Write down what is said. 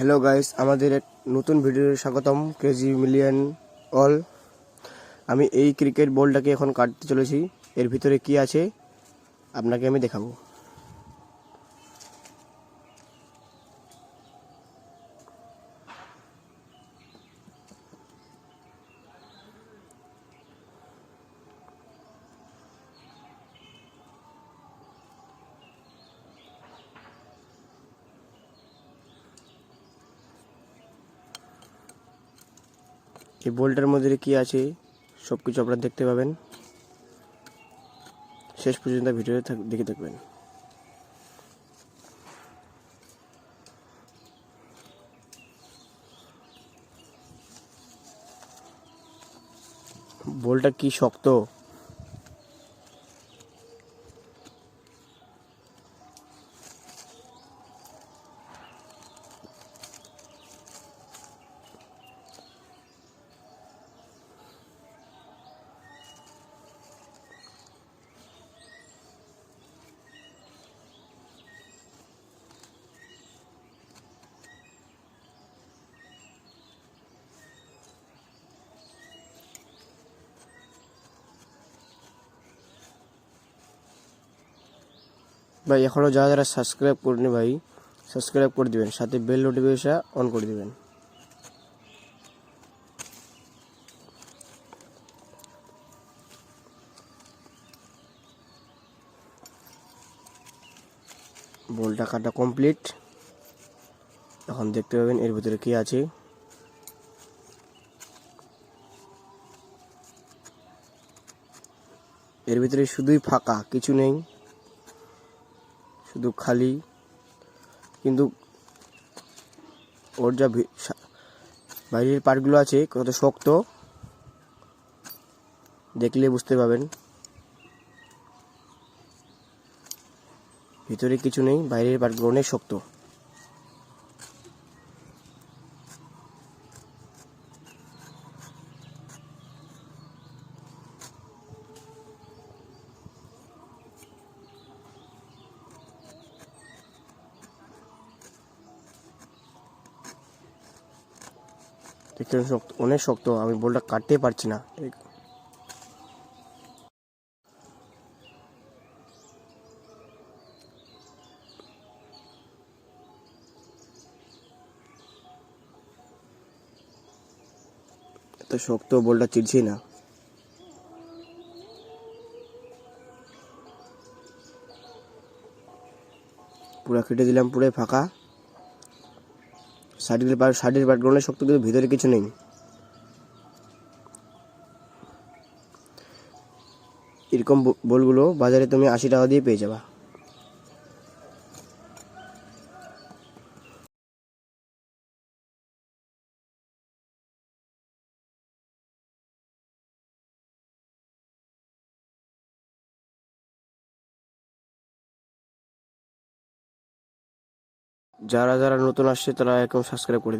Hello guys, আমাদের এক নতুন ভিডিওতে স্বাগতম। Crazy million all. আমি এই ক্রিকেট বলটাকে এখন কাটতে চলেছি। এর ভিতরে কি আছে আপনাকে আমি দেখাবো। এই বলটার মধ্যে কি আছে সব কিছু আপনারা দেখতে পাবেন। শেষ পর্যন্ত ভিডিওতে দেখে থাকবেন। বলটা কি শক্ত! ভাই, এখনও যারা যারা সাবস্ক্রাইব করেনি ভাই, সাবস্ক্রাইব করে দিবেন, সাথে বেল নোটিফিকেশন অন করে দিবেন। বলটা কাটা কমপ্লিট। এখন দেখতে পাবেন এর ভিতরে কি আছে। এর ভিতরে শুধুই ফাঁকা, কিছু নেই, শুধু খালি। কিন্তু ওর যা বাইরের পার্টগুলো আছে কত শক্ত, দেখলে বুঝতে পারবেন। ভিতরে কিছু নেই, বাইরের পার্টগুলো অনেক শক্ত। দেখতে শক্ত, অনেক শক্ত। আমি বলটা কাটতে পারছি না। এত শক্ত, বলটা চিরছি না। পুরো কেটে দিলাম, পুরো ফাঁকা। সাইডের পার্টগুলো অনেক শক্ত, কিন্তু ভিতরে কিছু নেই। এরকম বলগুলো বাজারে তুমি 80 টাকা দিয়ে পেয়ে যাবা। যারা যারা নতুন আসছে তারা এখন সাবস্ক্রাইব করে